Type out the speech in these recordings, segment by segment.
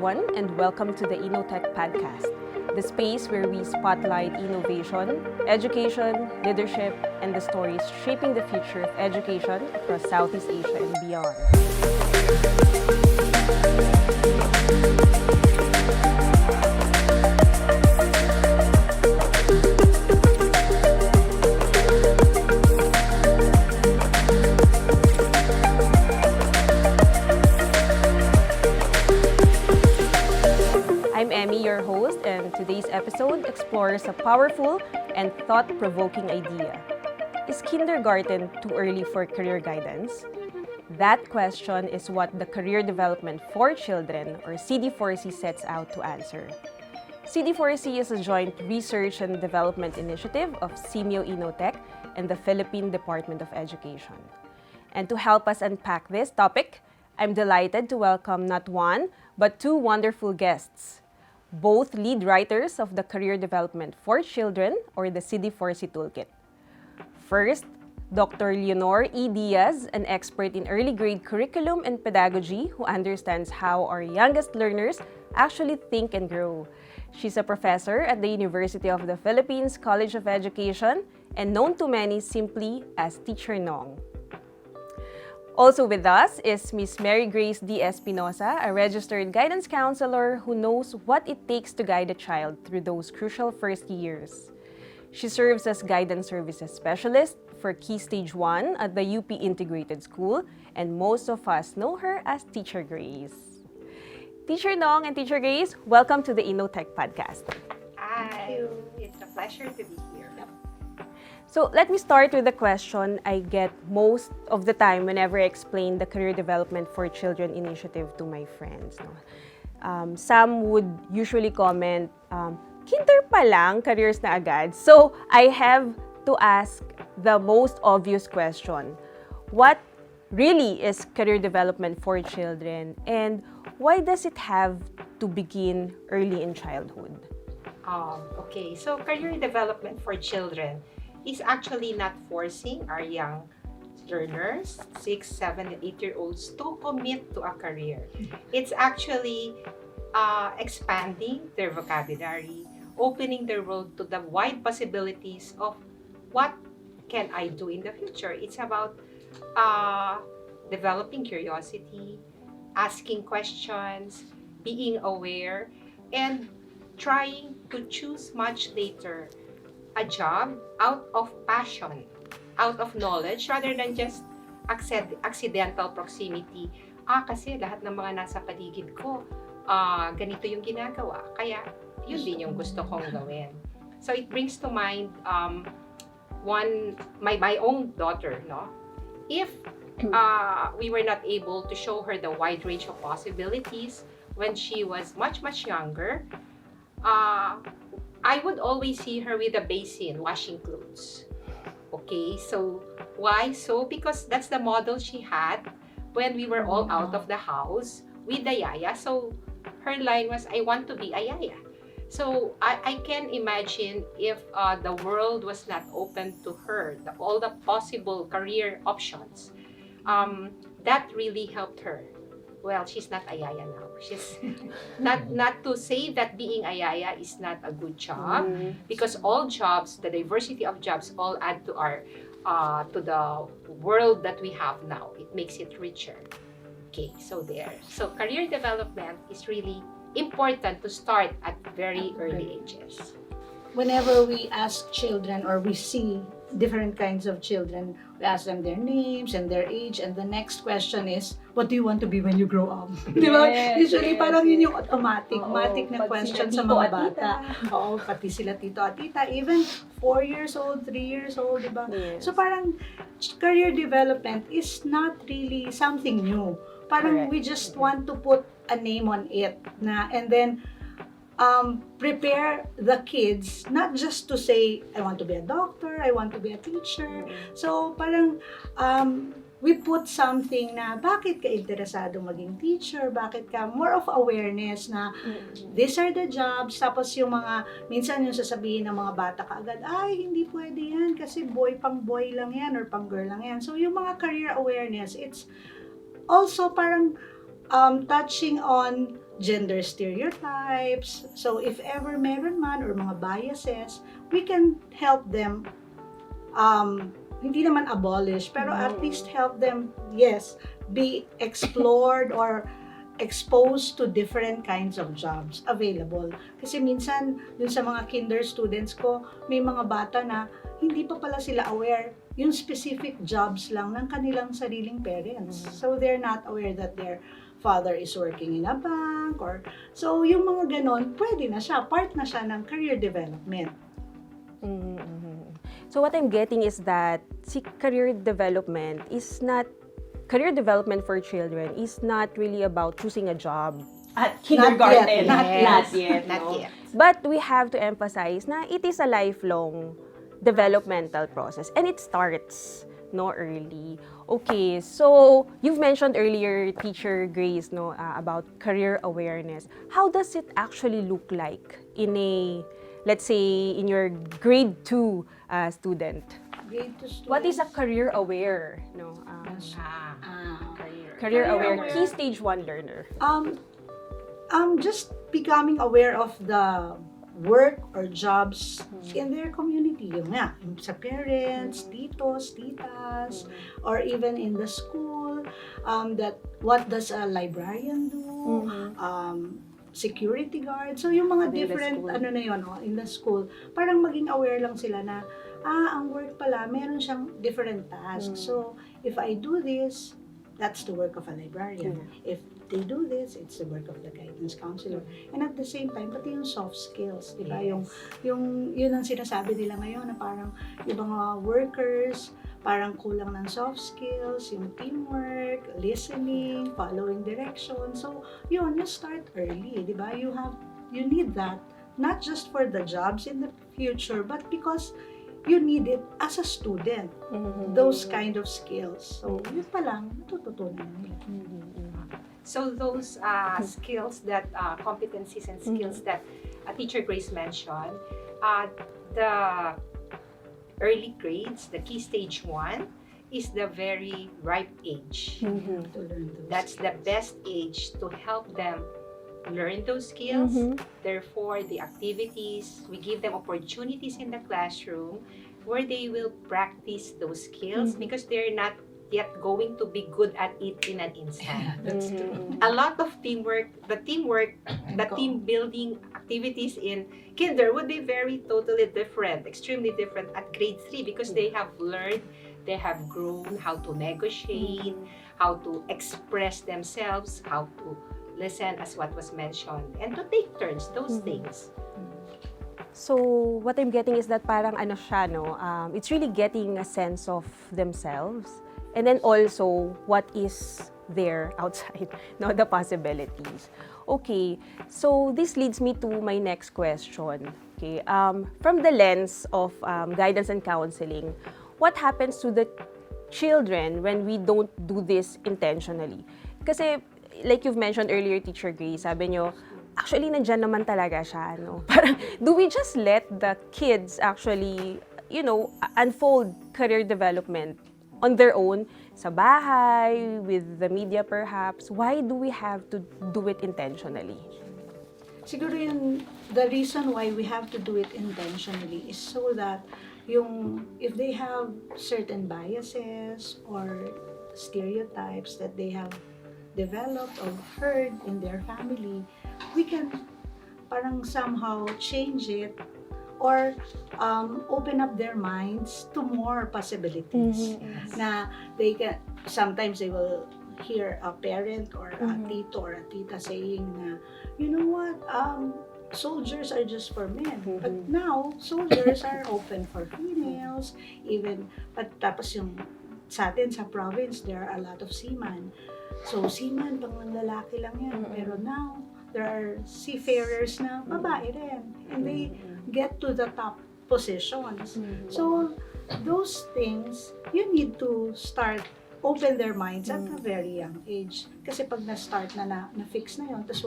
everyone, and welcome to the INNOTECH Podcast, the space where we spotlight innovation, education, leadership, and the stories shaping the future of education across Southeast Asia and beyond. I'm Emmy, your host, and today's episode explores a powerful and thought-provoking idea. Is kindergarten too early for career guidance? That question is what the Career Development for Children, or CD4C, sets out to answer. CD4C is a joint research and development initiative of SEAMEO INNOTECH and the Philippine Department of Education. And to help us unpack this topic, I'm delighted to welcome not one, but two wonderful guests, both lead writers of the Career Development for Children, or the CD4C Toolkit. First, Dr. Leonor E. Diaz, an expert in early grade curriculum and pedagogy who understands how our youngest learners actually think and grow. She's a professor at the University of the Philippines College of Education and known to many simply as Teacher Nong. Also with us is Ms. Mary Grace D. Espinosa, a registered guidance counselor who knows what it takes to guide a child through those crucial first years. She serves as guidance services specialist for Key Stage 1 at the UP Integrated School, and most of us know her as Teacher Grace. Teacher Nong and Teacher Grace, welcome to the INNOTECH Podcast. Hi, it's a pleasure to be here. So let me start with the question I get most of the time whenever I explain the Career Development for Children initiative to my friends. No? Some would usually comment, kinder pa lang, careers na agad. So I have to ask the most obvious question. What really is career development for children, and why does it have to begin early in childhood? Okay, so career development for children is actually not forcing our young learners, 6, 7, and 8-year-olds to commit to a career. It's actually expanding their vocabulary, opening their world to the wide possibilities of what can I do in the future. It's about developing curiosity, asking questions, being aware, and trying to choose much later a job out of passion, out of knowledge, rather than just accidental proximity. Kasi lahat ng mga nasa paligid ko, ganito yung ginagawa. Kaya, yun din yung gusto kong gawin. So, it brings to mind my own daughter, no? If we were not able to show her the wide range of possibilities when she was much, much younger, I would always see her with a basin washing clothes. Okay, so why? So because that's the model she had when we were all out of the house with the yaya. So her line was, I want to be a yaya. So I can imagine if the world was not open to her, all the possible career options, that really helped her. Well, she's not a yaya now. She's not to say that being a yaya is not a good job, because all jobs, the diversity of jobs, all add to our to the world that we have now. It makes it richer. Okay, so there. So career development is really important to start at very early ages. Whenever we ask children or we see different kinds of children, we ask them their names and their age, and the next question is, what do you want to be when you grow up? Di ba? Usually parang yun yung automatic na question sa mga bata. Oo, pati sila tito at tita, even 4 years old, 3 years old, di ba? Yes. So parang career development is not really something new. Parang we just want to put a name on it and then prepare the kids not just to say, I want to be a doctor, I want to be a teacher. So parang we put something na bakit ka interesado maging teacher, bakit ka more of awareness na these are the jobs. Tapos yung mga, minsan yung sasabihin ng mga bata kaagad, ay hindi pwede yan kasi pang boy lang yan or pang girl lang yan. So yung mga career awareness, it's also parang touching on gender stereotypes. So if ever meron man or mga biases, we can help them, hindi naman abolish, pero at least help them, yes, be explored or exposed to different kinds of jobs available. Kasi minsan, dun sa mga kinder students ko, may mga bata na hindi pa pala sila aware yung specific jobs lang ng kanilang sariling parents. So they're not aware that their father is working in a bank or so yung mga ganon, pwede na siya, part na siya ng career development. So what I'm getting is that career development for children is not really about choosing a job at kindergarten. Not yet. Not yet. But we have to emphasize na it is a lifelong developmental process and it starts early. Okay, so you've mentioned earlier, Teacher Grace, about career awareness. How does it actually look like in a, let's say, in your grade 2 student? Grade 2 students. What is a career aware? Career aware key stage 1 learner. Just becoming aware of the work or jobs in their community. Yung sa parents, titos, titas, or even in the school, that what does a librarian do, security guard. So yung mga different, in the school, parang maging aware lang sila na, ang work pala, meron siyang different tasks. So, if I do this, that's the work of a librarian. If they do this, it's the work of the guidance counselor. And at the same time, pati yung soft skills, di ba? Yes. Yun ang sinasabi nila ngayon na parang yung mga workers, parang kulang ng soft skills, yung teamwork, listening, following direction. So, you start early, di ba? You need that, not just for the jobs in the future, but because you need it as a student, those kind of skills. So, yun pa lang, natututunan nila. So those skills that, competencies and skills that Teacher Grace mentioned, the early grades, the key stage 1, is the very ripe age. To learn those That's the skills. best age to help them learn those skills. Therefore, the activities, we give them opportunities in the classroom where they will practice those skills because they're not yet going to be good at it in an instant. That's true. A lot of team building activities in kinder would be very totally different, extremely different at grade 3 because they have learned, they have grown how to negotiate, how to express themselves, how to listen as what was mentioned, and to take turns, those things. So, what I'm getting is that parang it's really getting a sense of themselves and then also what is there outside, the possibilities. Okay, so this leads me to my next question. Okay, from the lens of guidance and counseling, what happens to the children when we don't do this intentionally? Kasi, like you've mentioned earlier, Teacher Grace, sabi nyo, actually, nandyan naman talaga siya, Parang, do we just let the kids actually, unfold career development on their own, sa bahay, with the media perhaps? Why do we have to do it intentionally? Siguro the reason why we have to do it intentionally is so that if they have certain biases or stereotypes that they have developed or heard in their family, we can parang somehow change it or open up their minds to more possibilities. Na sometimes they will hear a parent or a tito or a tita saying na, you know what, soldiers are just for men. But now, soldiers are open for females, tapos sa atin sa province, there are a lot of seamen. So, seaman, pang lalaki lang yan. Pero now, there are seafarers na babae rin. And they get to the top positions. So, those things, you need to open their minds at a very young age. Kasi pag na-start na-fix na yun, tapos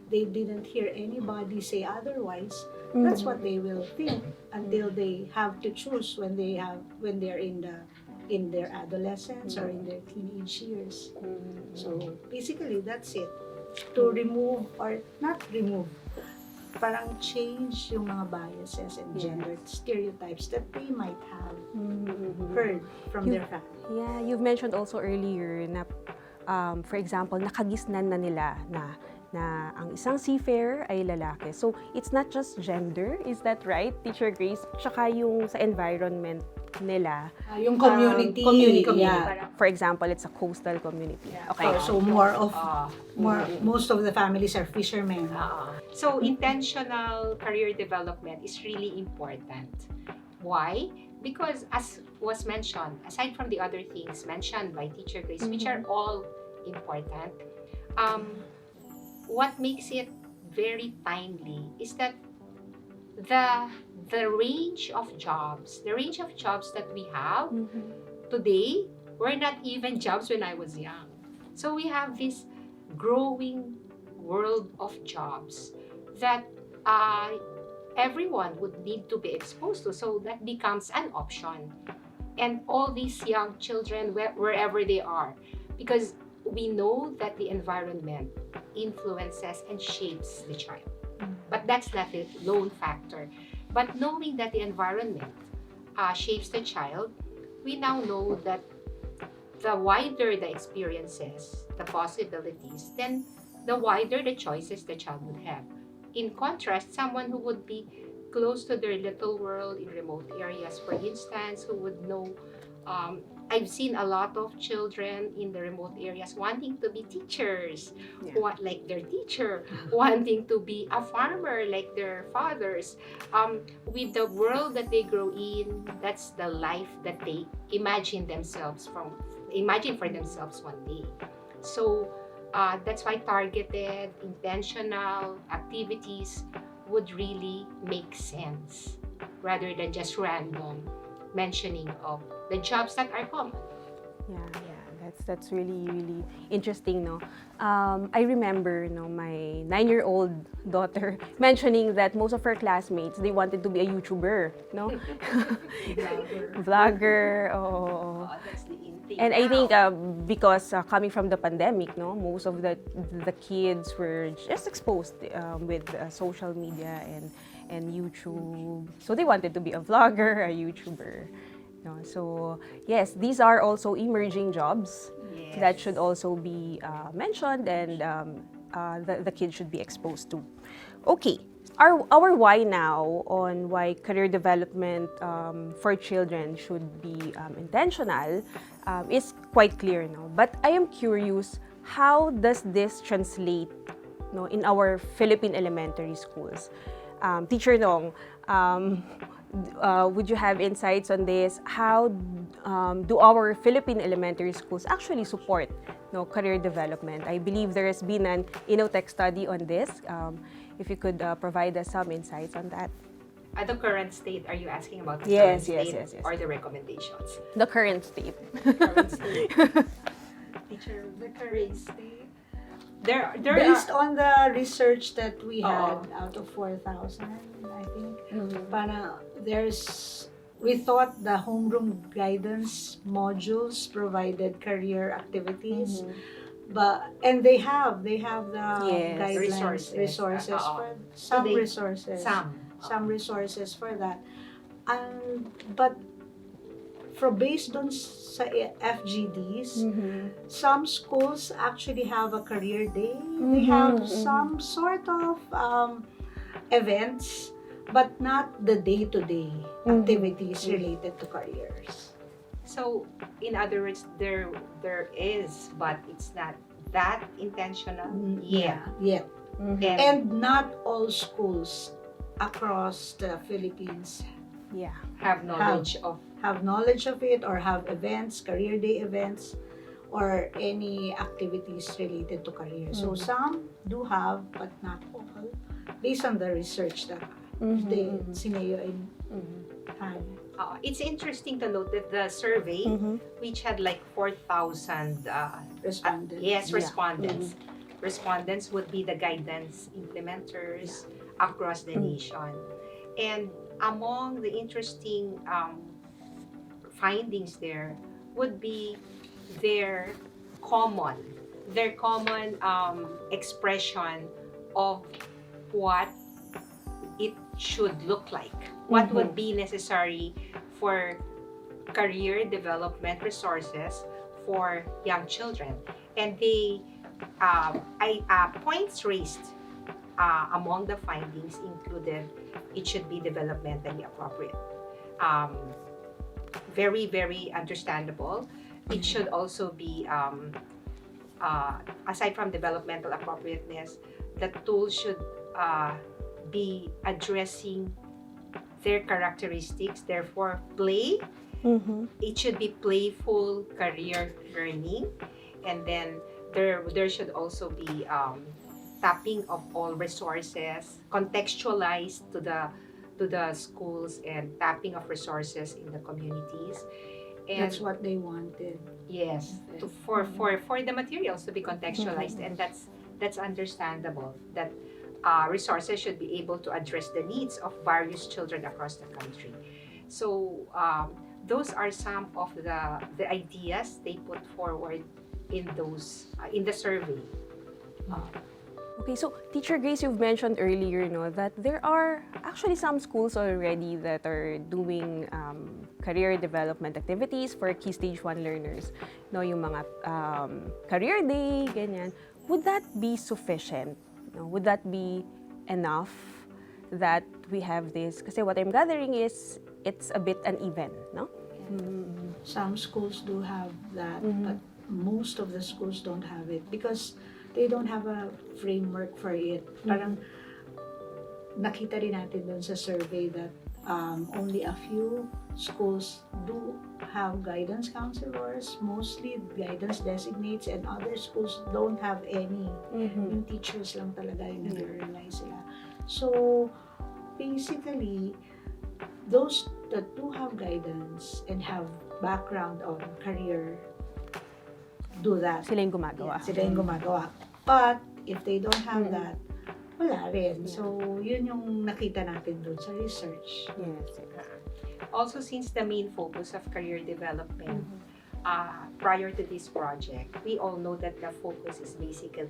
they didn't hear anybody say otherwise, that's what they will think until they have to choose when they're in their adolescence or in their teenage years. So basically, that's it. to remove or not remove, parang change yung mga biases and gender stereotypes that they might have heard from their family. Yeah, you've mentioned also earlier na, for example, nakagisnan na nila na ang isang seafarer ay lalaki. So, it's not just gender, is that right, Teacher Grace? Tsaka yung sa environment nila. Yung community. Yeah. For example, it's a coastal community. Okay. So most of the families are fishermen. So intentional career development is really important. Why? Because as was mentioned, aside from the other things mentioned by Teacher Grace, which are all important, what makes it very timely is that the range of jobs that we have today were not even jobs when I was young. So we have this growing world of jobs that everyone would need to be exposed to. So that becomes an option. And all these young children, wherever they are, because we know that the environment influences and shapes the child. But that's not the lone factor. But knowing that the environment shapes the child, we now know that the wider the experiences, the possibilities, then the wider the choices the child would have. In contrast, someone who would be close to their little world in remote areas, for instance, who would know, I've seen a lot of children in the remote areas wanting to be teachers, like their teacher, wanting to be a farmer like their fathers. With the world that they grow in, that's the life that they imagine for themselves one day. So that's why targeted, intentional activities would really make sense rather than just random mentioning of the jobs that are common. Yeah, that's really interesting, no. I remember, my 9-year-old daughter mentioning that most of her classmates, they wanted to be a YouTuber, no. Vlogger. Oh, that's the in thing. And I think because coming from the pandemic, no, most of the kids were just exposed with social media and YouTube. So they wanted to be a vlogger, a YouTuber. No, so yes, these are also emerging jobs that should also be mentioned and the kids should be exposed to. Okay, our why now on why career development for children should be intentional is quite clear now. But I am curious, how does this translate, in our Philippine elementary schools? Teacher Nong, would you have insights on this? How do our Philippine elementary schools actually support career development? I believe there has been an INNOTECH study on this. If you could provide us some insights on that. At the current state, are you asking about the Yes, current yes, state yes. or the recommendations? The current state. Current state. Teacher, the current state. There Based are, on the research that we had out of 4,000, I think, we thought the homeroom guidance modules provided career activities, and they have the guidelines, resources for some resources for that, but based on sa FGDs, some schools actually have a career day. They have some sort of events, but not the day-to-day activities related to careers. so in other words, there is, but it's not that intentional yet. Yeah. And not all schools across the Philippines Have knowledge of have knowledge of it or have events, career day events, or any activities related to career. So some do have, but not all, based on the research that the SEAMEO had. it's interesting to note that the survey, which had like 4,000 Respondents. respondents. Respondents would be the guidance implementers across the nation. And among the interesting findings there would be their common their common expression of what it should look like, what would be necessary for career development resources for young children. And points raised among the findings included it should be developmentally appropriate. Very, very understandable. It should also be, aside from developmental appropriateness, the tool should be addressing their characteristics, therefore play. It should be playful career learning, and then there should also be tapping of all resources, contextualized to the schools, and tapping of resources in the communities. And That's what they wanted. yes, for the materials to be contextualized, and that's understandable. That resources should be able to address the needs of various children across the country. So those are some of the ideas they put forward in the survey. Okay, so Teacher Grace, you've mentioned earlier, that there are actually some schools already that are doing career development activities for Key Stage 1 learners. Yung mga career day, ganyan. Would that be sufficient? Would that be enough that we have this? Kasi what I'm gathering is it's a bit uneven, no? Some schools do have that, but most of the schools don't have it because they don't have a framework for it. Parang nakita rin natin doon sa survey that only a few schools do have guidance counselors, mostly guidance designates, and other schools don't have any. Yung teachers lang talaga yung nag-rely sila. So, basically, those that do have guidance and have background on career do that. Sila yung gumagawa. Sila yung gumagawa. But, if they don't have that, wala rin. So, yun yung nakita natin doon sa research. Yes. Also, since the main focus of career development prior to this project, we all know that the focus is basically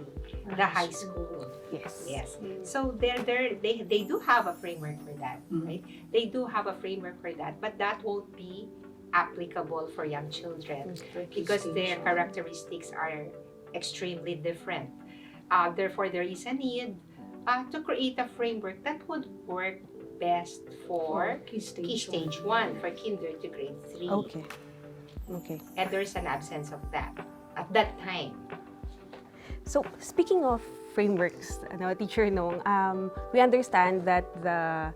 the high school. Yes. Yes. So they do have a framework for that, right? They do have a framework for that, but that won't be applicable for young children because their characteristics are extremely different. Therefore, there is a need to create a framework that would work best for Key Stage 1, for kinder to grade 3. Okay. And there's an absence of that at that time. So, speaking of frameworks, Teacher Nong, we understand that the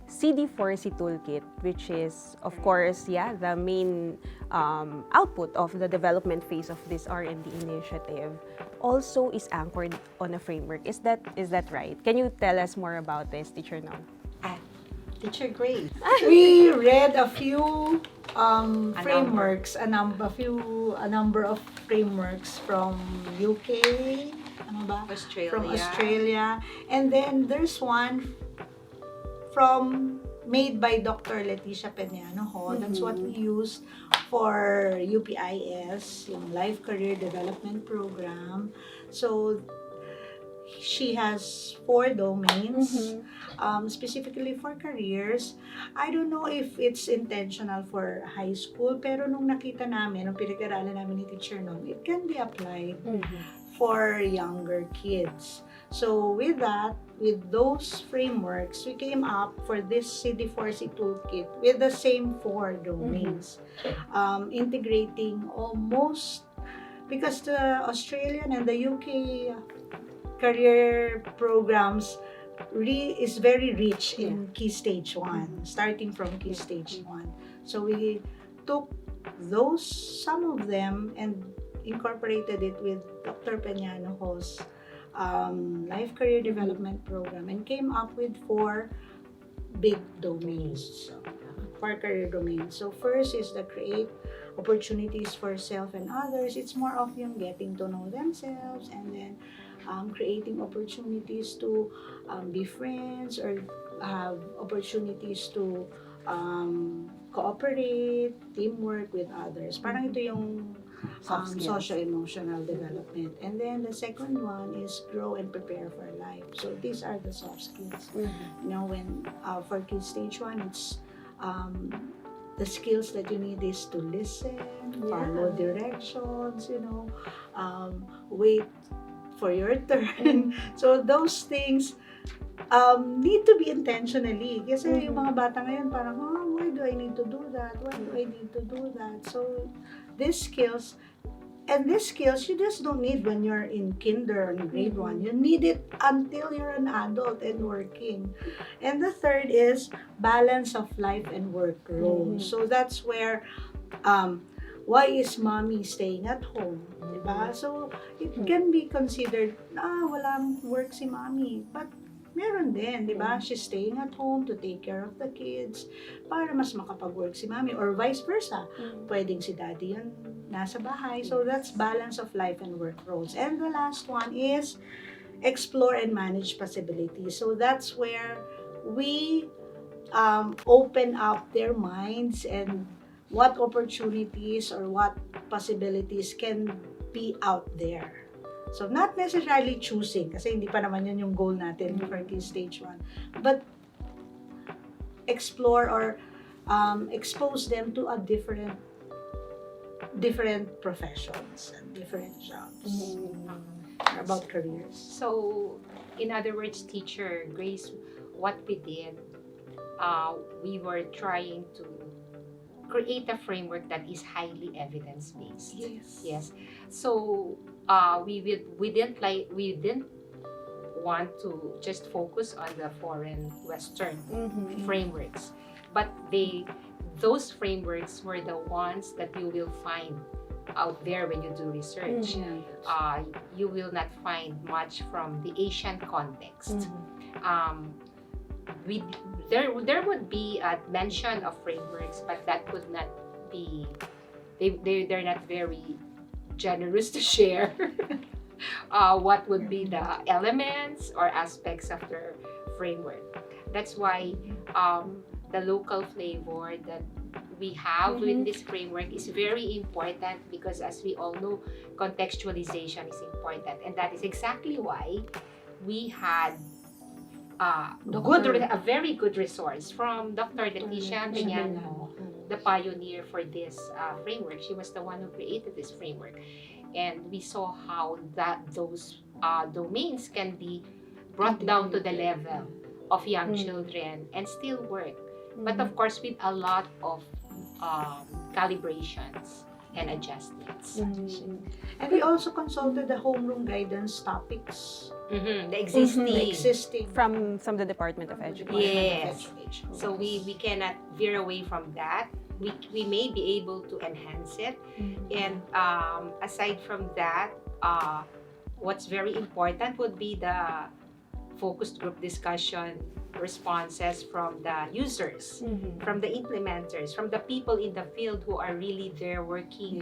CD4C Toolkit, which is, of course, the main output of the development phase of this R&D initiative, also is anchored on a framework. Is that right? Can you tell us more about this, Teacher Nong? Teacher Grace. We read a few frameworks, a number of frameworks from UK, Australia. from Australia, and then there's one made by Dr. Leticia Peñano Ho. That's what we used for UPIS, yung Life Career Development Program. So she has 4 domains, specifically for careers. I don't know if it's intentional for high school, pero nung nakita namin, nung pinag-aralan namin ni Teacher Nong, it can be applied for younger kids. So with those frameworks, we came up for this CD4C Toolkit with the same 4 domains, integrating almost, because the Australian and the UK career programs is very rich in Key Stage 1, starting from Key Stage 1. So we took some of them and incorporated it with Dr. Peñano Ho's Life Career Development Program and came up with 4 big domains, 4 career domains. So first is the create opportunities for self and others. It's more of yung getting to know themselves, and then creating opportunities to be friends or have opportunities to cooperate, teamwork with others. Parang ito yung Soft skills. socio-emotional development. And then the second one is grow and prepare for life. So these are the soft skills. You know, when for kids stage 1, it's the skills that you need is to listen, follow directions, you know, wait for your turn. So those things need to be intentionally. Kasi yung mga bata ngayon parang, why do I need to do that? Why do I need to do that? So these skills, you just don't need when you're in kinder or in grade 1. You need it until you're an adult and working. And the third is balance of life and work roles. So that's where, why is mommy staying at home? Diba? So it can be considered, walang work si mommy. But meron din, di ba? She's staying at home to take care of the kids para mas makapag-work si mommy or vice versa. Pwedeng si daddy yun nasa bahay. So that's balance of life and work roles. And the last one is explore and manage possibilities. So that's where we open up their minds and what opportunities or what possibilities can be out there. So, not necessarily choosing, kasi hindi pa naman yun yung goal natin for kids stage 1. But, explore or expose them to a different professions and different jobs about careers. So, in other words, Teacher Grace, what we did, we were trying to create a framework that is highly evidence-based. Yes. So, we didn't want to just focus on the foreign Western frameworks, but those frameworks were the ones that you will find out there when you do research. You will not find much from the Asian context. There would be a mention of frameworks, but that would not be, they're not very generous to share what would be the elements or aspects of their framework. That's why the local flavor that we have in this framework is very important, because as we all know, contextualization is important, and that is exactly why we had a very good resource from Dr. Leticia Antoñano, the pioneer for this framework. She was the one who created this framework, and we saw how those domains can be brought down to the level of young children and still work, but of course with a lot of calibrations and adjustments. And we also consulted the homeroom guidance topics. The existing. From the Department of Education. Yes. So we cannot veer away from that. We may be able to enhance it. And aside from that, what's very important would be the focused group discussion responses from the users, from the implementers, from the people in the field who are really there working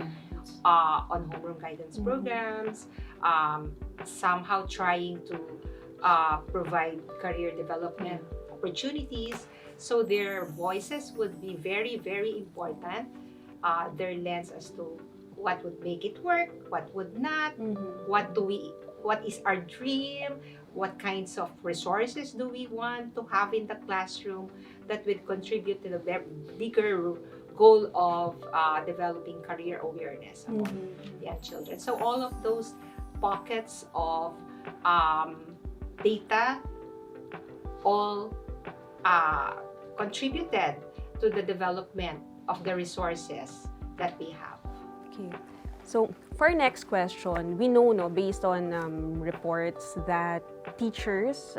on homeroom guidance programs, somehow trying to provide career development opportunities. So their voices would be very, very important. Their lens as to what would make it work, what would not, what is our dream, what kinds of resources do we want to have in the classroom that would contribute to the bigger goal of developing career awareness among young children. So all of those pockets of data all contributed to the development of the resources that we have. Okay. So, for our next question, we know, based on reports, that teachers,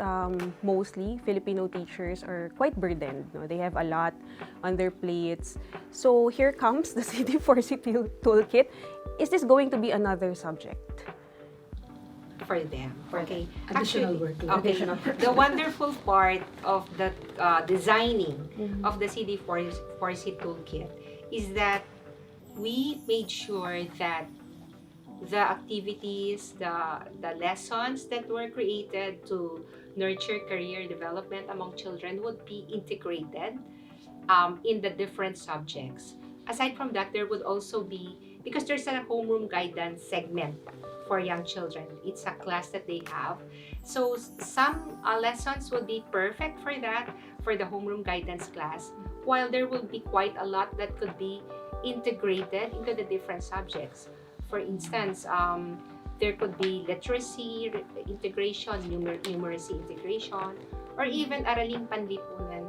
mostly Filipino teachers, are quite burdened. They have a lot on their plates. So, here comes the CD4C Toolkit. Is this going to be another subject for them? Okay. Additional work. Okay. The wonderful part of the designing of the CD4C Toolkit is that we made sure that the activities, the lessons that were created to nurture career development among children would be integrated in the different subjects. Aside from that, there would also be because there's a homeroom guidance segment for young children. It's a class that they have. So some lessons will be perfect for that, for the homeroom guidance class, while there will be quite a lot that could be integrated into the different subjects. For instance, there could be literacy integration, numeracy integration, or even araling panlipunan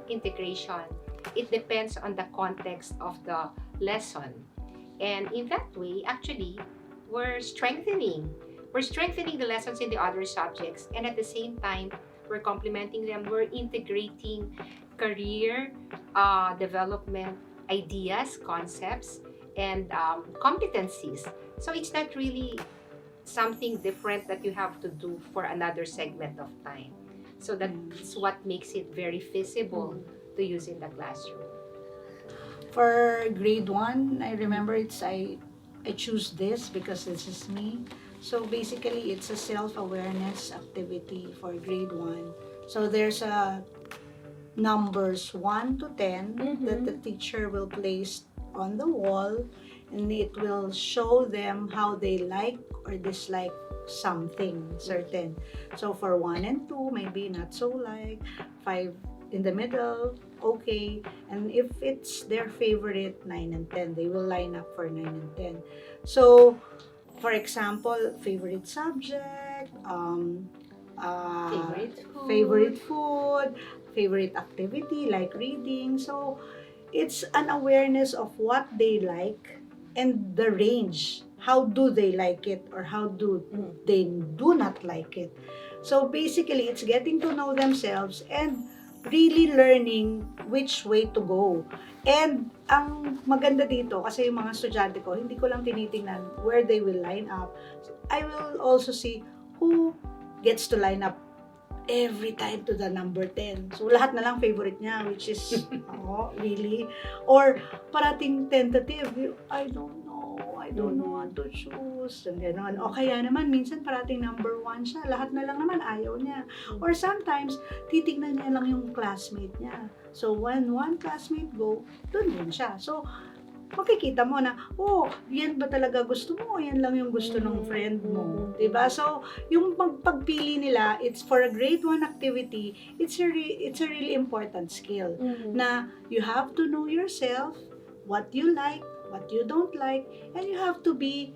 integration. It depends on the context of the lesson. And in that way, actually, we're strengthening the lessons in the other subjects, and at the same time, we're complementing them. We're integrating career development ideas, concepts, and competencies. So it's not really something different that you have to do for another segment of time. So that's what makes it very feasible to use in the classroom. For grade 1, I remember I choose this because this is me. So basically, it's a self-awareness activity for grade 1. So there's a numbers 1 to 10 that the teacher will place on the wall, and it will show them how they like or dislike something certain. So for 1 and 2, maybe not so like. 5 in the middle, okay. And if it's their favorite, 9 and 10, they will line up for 9 and 10. So for example, favorite subject, favorite food, favorite activity like reading. So it's an awareness of what they like and the range. How do they like it, or how do they do not like it? So basically, it's getting to know themselves and really learning which way to go. And ang maganda dito, kasi yung mga estudyante ko, hindi ko lang tinitingnan where they will line up. I will also see who gets to line up every time to the number 10. So lahat na lang favorite niya, which is, really? Or parating tentative, I don't know what to choose. And gano'n. O kaya naman, minsan parating number 1 siya. Lahat na lang naman ayaw niya. Or sometimes, titignan niya lang yung classmate niya. So when one classmate go, dun din siya. So, makikita mo na, yan ba talaga gusto mo? O yan lang yung gusto ng friend mo. Diba? So, yung pagpili nila, it's for a grade 1 activity, it's a really important skill. Na you have to know yourself, what you like, what you don't like, and you have to be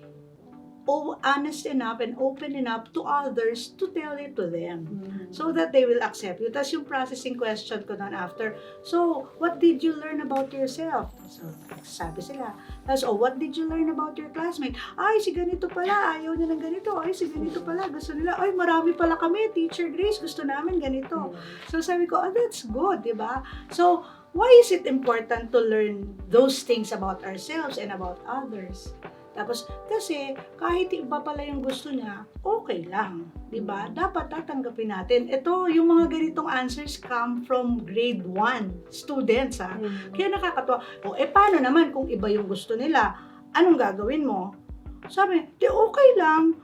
honest enough and open enough to others to tell it to them so that they will accept you. Tapos yung processing question ko doon after, so what did you learn about yourself? So sabi sila. Tapos, what did you learn about your classmate? Ay, si ganito pala, ayaw niya ng ganito. Ay, si ganito pala, gusto nila. Ay, marami pala kami, Teacher Grace, gusto namin ganito. So sabi ko, that's good, di ba? So, why is it important to learn those things about ourselves and about others? Tapos, kasi kahit iba pala yung gusto niya, okay lang. Diba? Dapat tatanggapin natin. Ito, yung mga ganitong answers come from grade 1 students. Kaya nakakatawa. Paano naman kung iba yung gusto nila? Anong gagawin mo? Sabi, okay lang.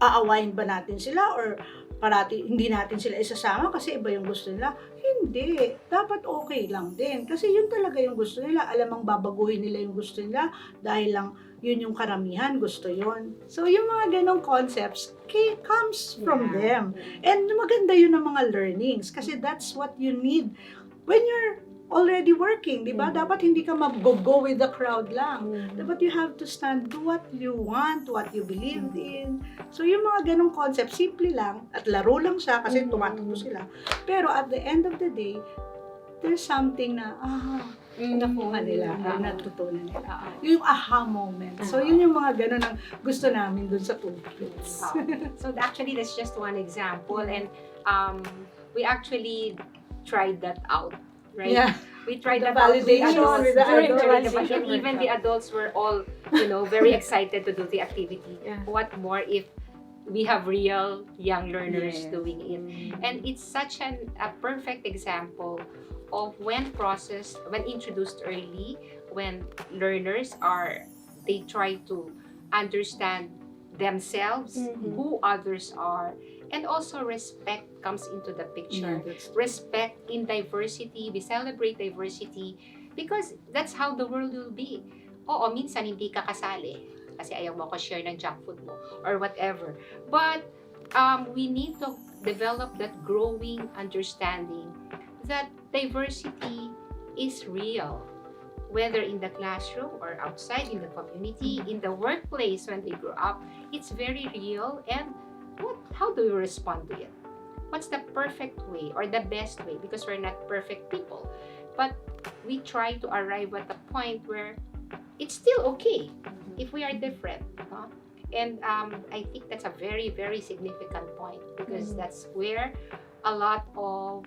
Aawain ba natin sila? Or parati hindi natin sila isasama kasi iba yung gusto nila? Hindi. Dapat okay lang din. Kasi yun talaga yung gusto nila. Alamang babaguhin nila yung gusto nila dahil lang yun yung karamihan, gusto yun. So, yung mga ganong concepts comes from them. And maganda yun ng mga learnings kasi that's what you need when you're already working, di ba? Dapat hindi ka mag-go with the crowd lang. Dapat you have to stand, do what you want, what you believe in. So, yung mga ganong concept, simple lang, at laro lang siya kasi tumatakbo sila. Pero at the end of the day, there's something na, nakuha nila, natutunan nila. Yung aha moment. So, yun yung mga ganon ang gusto namin dun sa toolkits. So, actually, that's just one example. And we actually tried that out. Right? Yeah. We tried the that out with the validation adults. with the adults. And even the adults were all, very excited to do the activity. What more if we have real young learners doing it? And it's such a perfect example of when introduced early, when learners they try to understand themselves, who others are, and also respect comes into the picture. Respect in diversity. We celebrate diversity because that's how the world will be. oo, minsan hindi ka kasali kasi ayaw mo ko share ng junk food mo or whatever. But we need to develop that growing understanding that diversity is real, whether in the classroom or outside in the community, in the workplace when they grow up. It's very real. And how do we respond to it? What's the perfect way or the best way? Because we're not perfect people, but we try to arrive at a point where it's still okay if we are different. No? And I think that's a very, very significant point, because that's where a lot of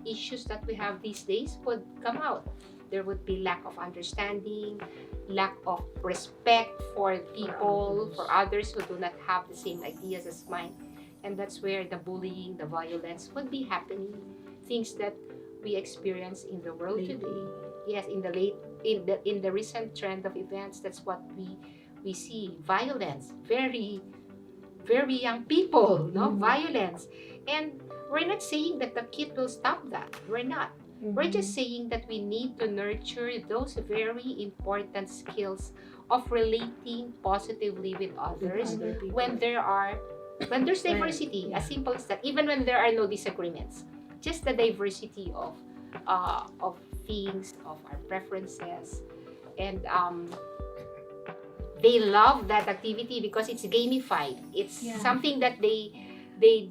issues that we have these days would come out. There would be lack of understanding, lack of respect for people, for others who do not have the same ideas as mine. And that's where the bullying, the violence would be happening. Things that we experience in the world today. Yes, in the recent trend of events, that's what we see. Violence, very, very young people, no? Violence. And we're not saying that the kid will stop that. We're not. We're just saying that we need to nurture those very important skills of relating positively with others when there's diversity, as simple as that. Even when there are no disagreements, just the diversity of things, of our preferences, and they love that activity because it's gamified. It's something that they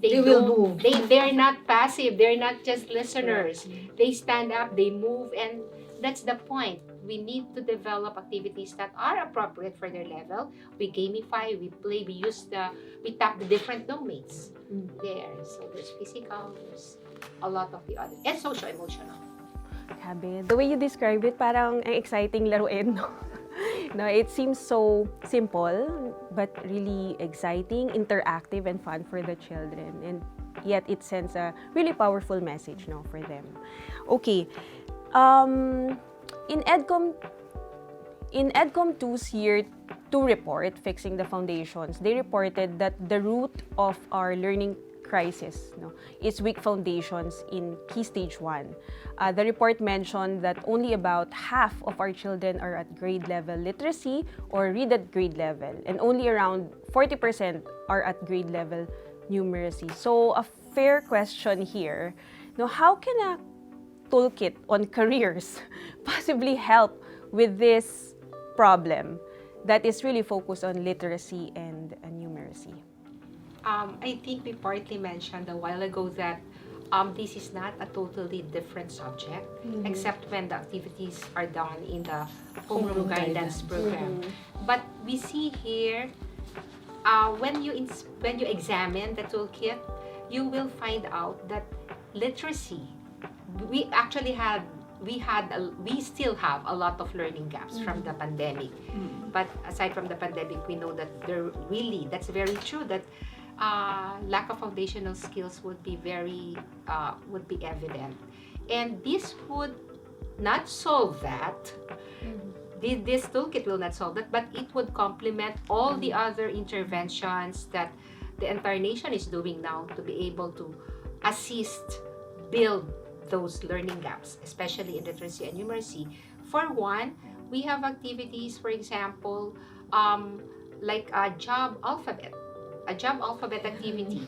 will move. They're not passive. They're not just listeners. They stand up, they move, and that's the point. We need to develop activities that are appropriate for their level. We gamify, we play, we tap the different domains there. So there's physical, there's a lot of the other, and social-emotional. Grabe. The way you describe it, parang ang exciting laruin, no? No, it seems so simple, but really exciting, interactive, and fun for the children. And yet it sends a really powerful message, no, for them. Okay. In EDCOM 2's Year 2 report, Fixing the Foundations, they reported that the root of our learning crisis, no, is weak foundations in Key Stage 1. The report mentioned that only about half of our children are at grade level literacy or read at grade level, and only around 40% are at grade level numeracy. So a fair question here, no, how can a toolkit on careers possibly help with this problem that is really focused on literacy and numeracy? I think we partly mentioned a while ago that this is not a totally different subject, except when the activities are done in the homeroom guidance program. But we see here, when you examine the toolkit, you will find out that literacy, we still have a lot of learning gaps from the pandemic. But aside from the pandemic, we know that that's very true, that lack of foundational skills would be evident, and this would not solve that. This toolkit will not solve that, but it would complement all the other interventions that the entire nation is doing now to be able to assist build those learning gaps, especially in literacy and numeracy. For one, we have activities, for example, like a job alphabet activity.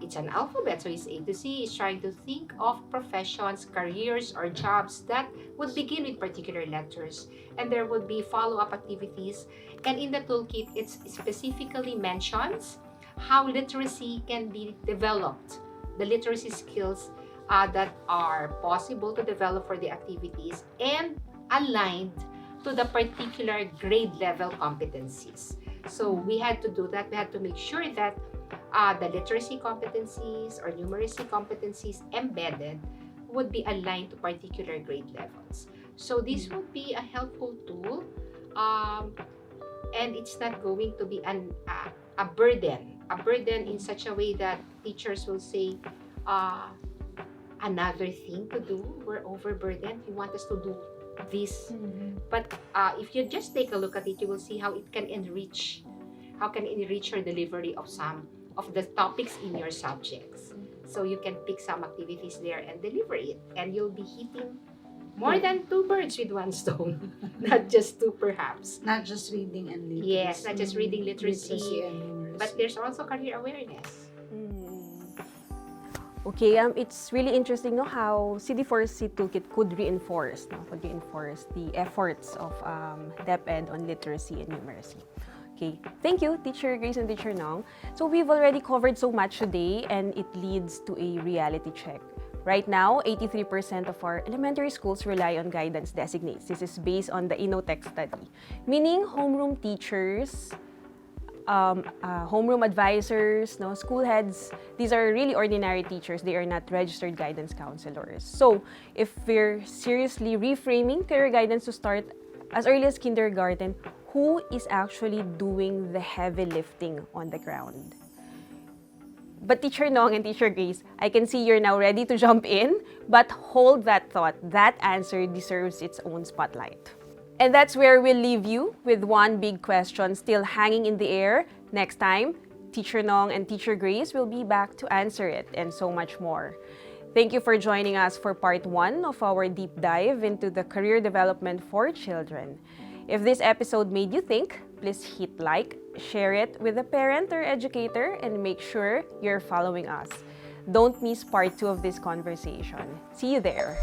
It's an alphabet, so it's A to Z. It's trying to think of professions, careers, or jobs that would begin with particular letters, and there would be follow-up activities. And in the toolkit, it specifically mentions how literacy can be developed, the literacy skills that are possible to develop for the activities and aligned to the particular grade level competencies. So we had to do that. We had to make sure that the literacy competencies or numeracy competencies embedded would be aligned to particular grade levels. So this would be a helpful tool, and it's not going to be a burden in such a way that teachers will say, another thing to do, we're overburdened, you want us to do this. But if you just take a look at it, you will see how it can enrich your delivery of some of the topics in your subjects. So you can pick some activities there and deliver it, and you'll be hitting More than two birds with one stone. Not just two, perhaps. Not just reading and literacy. Yes, not just reading literacy, and numeracy. but there's also career awareness. Okay, it's really interesting, no, how CD4C Toolkit could reinforce the efforts of DepEd on literacy and numeracy. Okay, thank you, Teacher Grace and Teacher Nong. So we've already covered so much today, and it leads to a reality check. Right now, 83% of our elementary schools rely on guidance designates. This is based on the INNOTECH study, meaning homeroom teachers, homeroom advisors, no, school heads. These are really ordinary teachers. They are not registered guidance counselors. So if we're seriously reframing career guidance to start as early as kindergarten, who is actually doing the heavy lifting on the ground? But Teacher Nong and Teacher Grace, I can see you're now ready to jump in, but hold that thought. That answer deserves its own spotlight. And that's where we'll leave you with one big question still hanging in the air. Next time, Teacher Nong and Teacher Grace will be back to answer it, and so much more. Thank you for joining us for part 1 of our deep dive into the career development for children. If this episode made you think, please hit like, share it with a parent or educator, and make sure you're following us. Don't miss part 2 of this conversation. See you there.